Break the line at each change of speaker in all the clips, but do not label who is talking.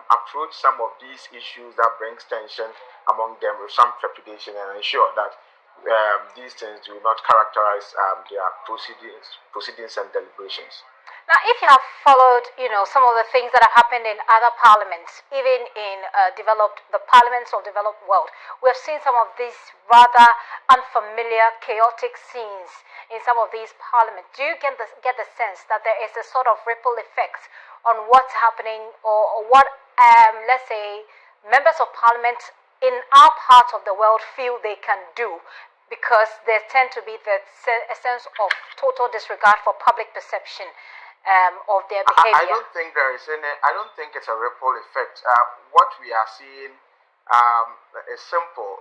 Approach some of these issues that brings tension among them with some trepidation and ensure that these things do not characterize their proceedings and deliberations.
Now, if you have followed, some of the things that have happened in other parliaments, even in the parliaments of the developed world, we have seen some of these rather unfamiliar, chaotic scenes in some of these parliaments. Do you get the sense that there is a sort of ripple effect on what's happening, or what, let's say, members of parliament in our part of the world feel they can do? Because there tend to be a sense of total disregard for public perception of their behavior.
I don't think there is any. I don't think it's a ripple effect. What we are seeing is simple.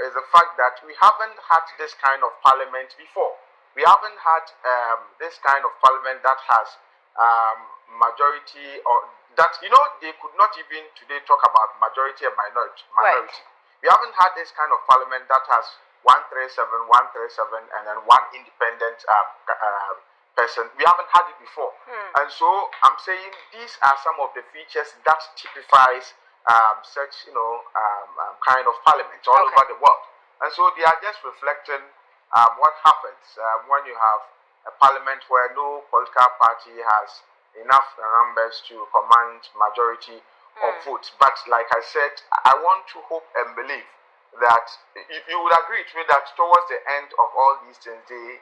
Is the fact that we haven't had this kind of parliament before. We haven't had this kind of parliament that has majority, or that they could not even today talk about majority and minority.
Right.
We haven't had this kind of parliament that has 137, and then one independent person. We haven't had it before. And so I'm saying these are some of the features that typifies such kind of parliament all over the world. And so they are just reflecting what happens when you have a parliament where no political party has enough numbers to command majority of votes. But like I said, I want to hope and believe that you would agree with me that towards the end of all these things, they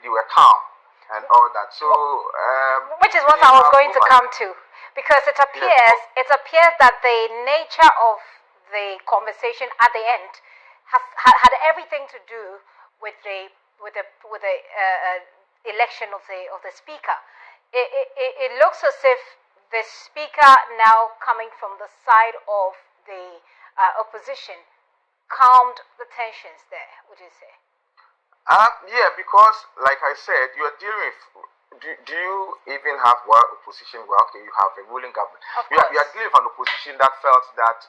were calm and all that. So,
which is what I was going to come to, because it appears that the nature of the conversation at the end had everything to do with the election of the speaker. It looks as if the speaker, now coming from the side of the opposition, calmed the tensions there, would you say?
Yeah, because like I said, you are dealing with. Do you even have opposition? Well, okay, you have a ruling government. You are dealing with an opposition that felt that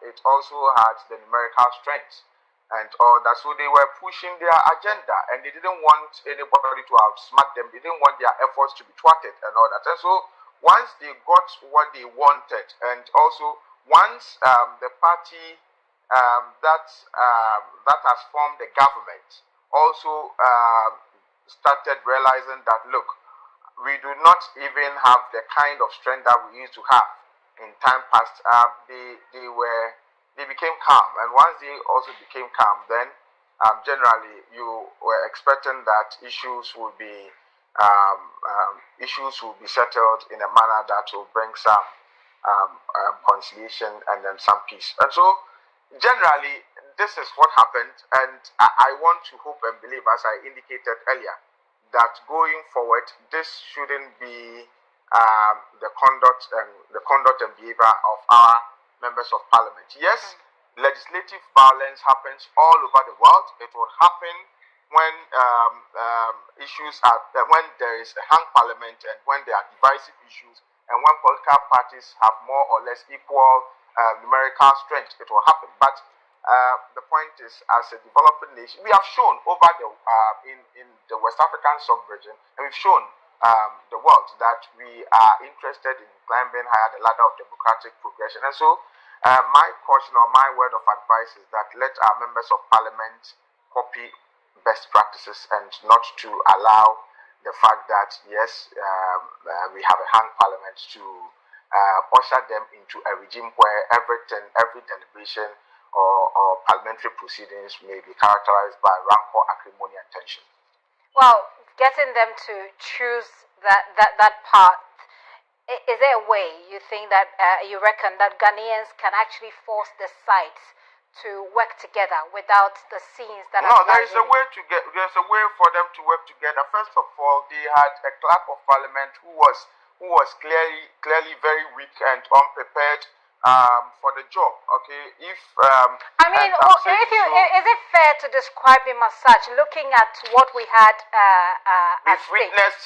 it also had the numerical strength and all that, so they were pushing their agenda, and they didn't want anybody to outsmart them. They didn't want their efforts to be thwarted and all that. And so once they got what they wanted, and also once the party that has formed the government also started realizing that, look, we do not even have the kind of strength that we used to have in time past. They became calm, and once they also became calm, then generally you were expecting that issues will be settled in a manner that will bring some conciliation and then some peace. And so generally this is what happened, and I want to hope and believe, as I indicated earlier, that going forward this shouldn't be the conduct and behavior of our members of parliament. Yes, legislative violence happens all over the world. It will happen when when there is a hung parliament, and when there are divisive issues, and when political parties have more or less equal numerical strength. It will happen. But the point is, as a developing nation, we have shown over in the West African sub-region, and we've shown the world that we are interested in climbing higher the ladder of democratic progression. And so my caution, or my word of advice, is that let our members of parliament copy best practices, and not to allow the fact that yes, we have a hung parliament to usher them into a regime where every deliberation or parliamentary proceedings may be characterized by rancor, acrimony, and tension.
Well, getting them to choose that path, is there a way you think that you reckon that Ghanaians can actually force the sides to work together without the scenes that are?
No, there's a way for them to work together. First of all, they had a clerk of parliament who was clearly very weak and unprepared for the job. Okay, is
it fair to describe him as such, looking at what we had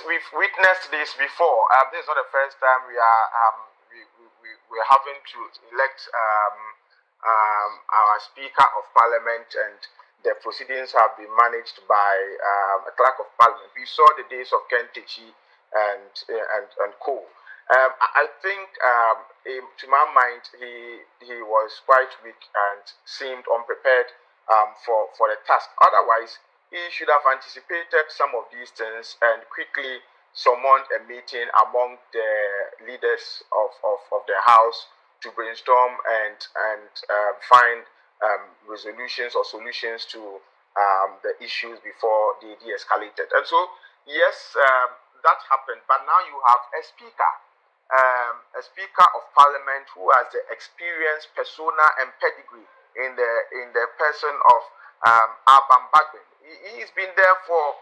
we've witnessed this before. This is not the first time we are having to elect our Speaker of Parliament, and the proceedings have been managed by a clerk of parliament. We saw the days of Ken Techi and co. I think, to my mind, he was quite weak and seemed unprepared for the task. Otherwise, he should have anticipated some of these things and quickly summoned a meeting among the leaders of the house to brainstorm and find resolutions or solutions to the issues before they de-escalated. And so, yes, that happened. But now you have a speaker of parliament who has the experience, persona, and pedigree in the person of Abam Bagbin. He's been there for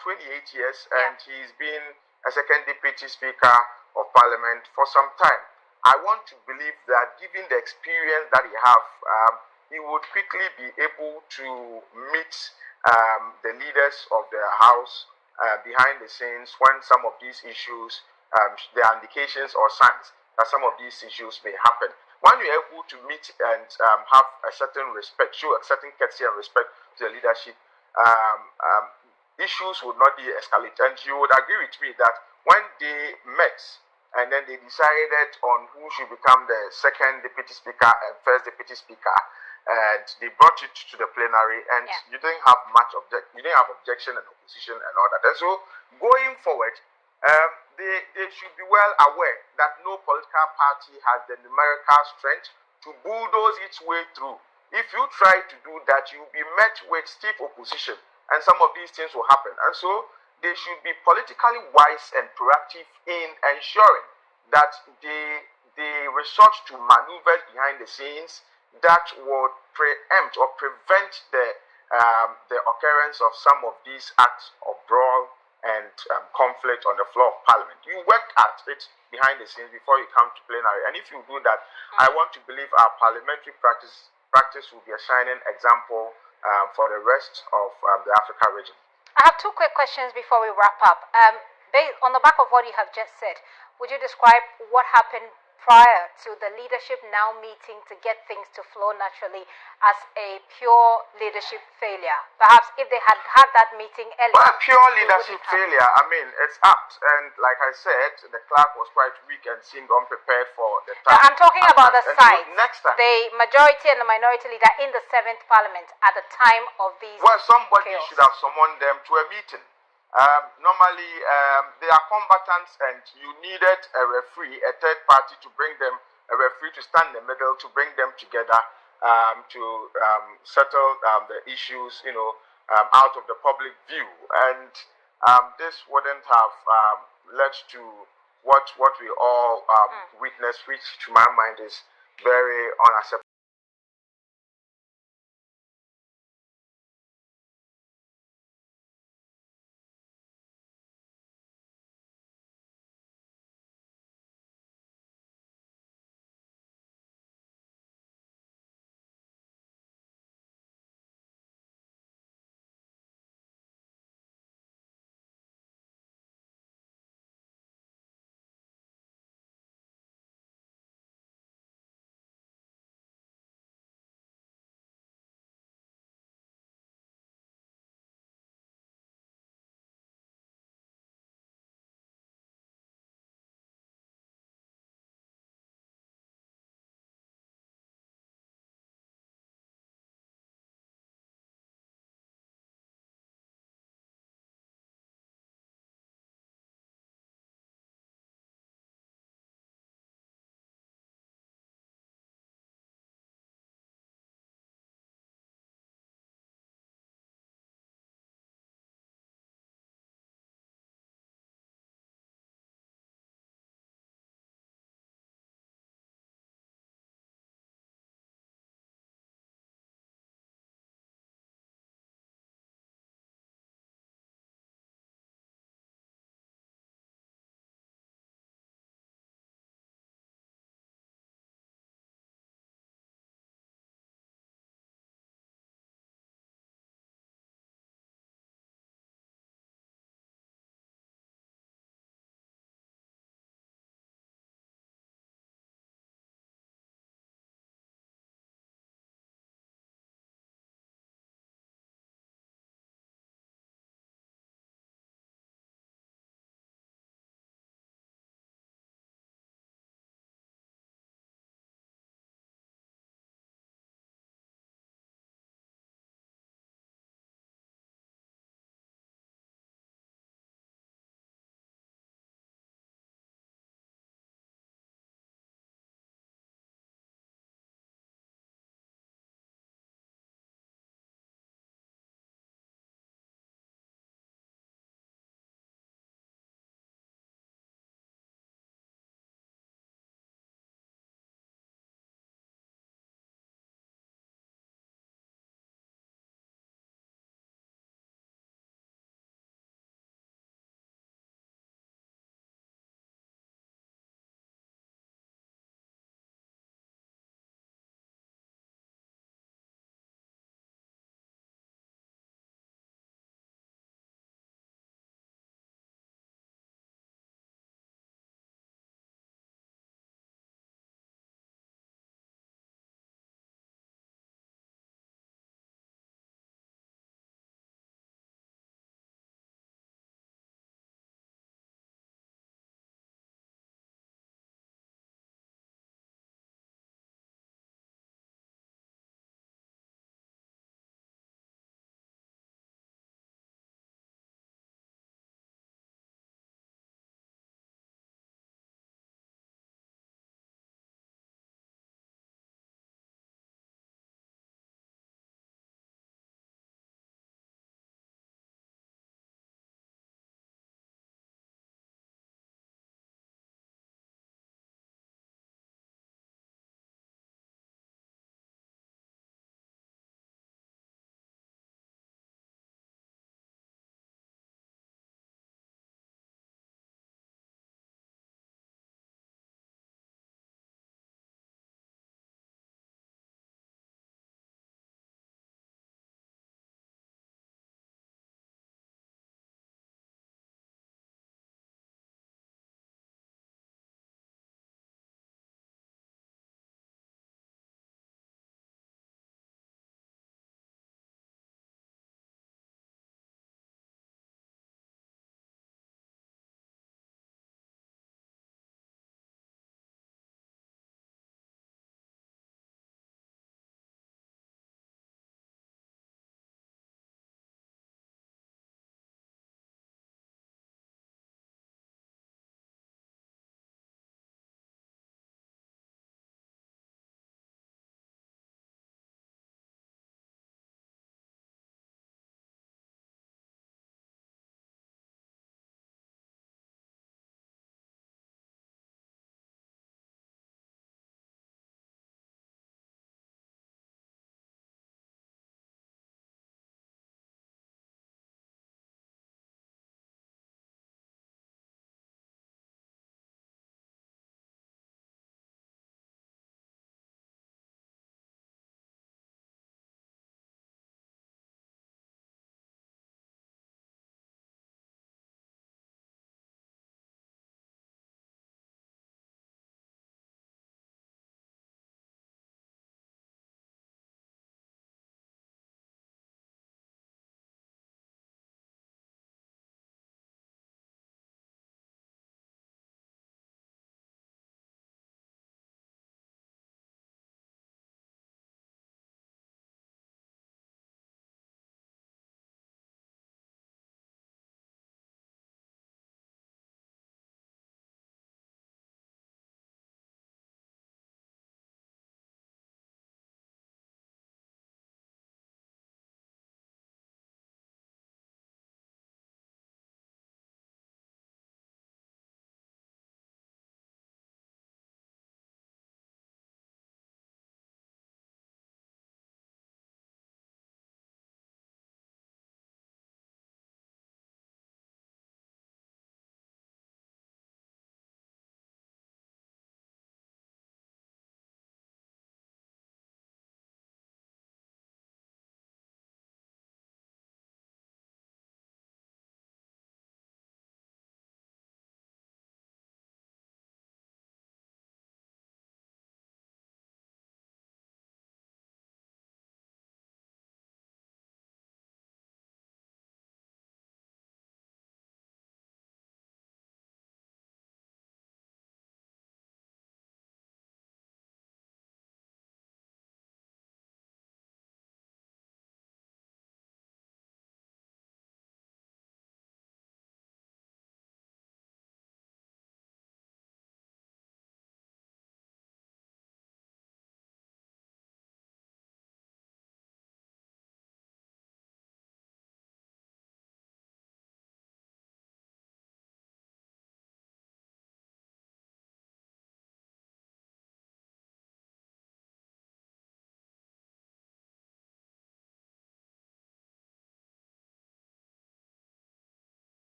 28 years, and he's been a second deputy speaker of parliament for some time. I want to believe that given the experience that he has, he would quickly be able to meet the leaders of the house behind the scenes when some of these issues, there are indications or signs that some of these issues may happen. When you're able to meet and have a certain respect, show a certain courtesy and respect to the leadership, issues would not de-escalate. And you would agree with me that when they met and then they decided on who should become the second deputy speaker and first deputy speaker, and they brought it to the plenary, and you didn't have much objection and opposition and all that. And so going forward, they should be well aware that no political party has the numerical strength to bulldoze its way through. If you try to do that, you'll be met with stiff opposition, and some of these things will happen. And so they should be politically wise and proactive in ensuring that they resort to maneuvers behind the scenes that would preempt or prevent the occurrence of some of these acts of brawl and conflict on the floor of parliament. You work at it behind the scenes before you come to plenary, and if you do that, I want to believe our parliamentary practice will be a shining example for the rest of the Africa region.
I have two quick questions before we wrap up. Based on the back of what you have just said, would you describe what happened prior to the leadership now meeting to get things to flow naturally as a pure leadership failure? Perhaps if they had had that meeting earlier.
Well, pure leadership failure, I mean, it's apt. And like I said, the clerk was quite weak and seemed unprepared for the task.
Now, I'm talking about the sides.
So next time,
the majority and the minority leader in the 7th parliament at the time of these.
Well, somebody should have summoned them to a meeting. Normally, they are combatants, and you needed a referee, a third party, to bring them, a referee to stand in the middle, to bring them together to settle the issues, out of the public view. And this wouldn't have led to what we all witnessed, which to my mind is very unacceptable.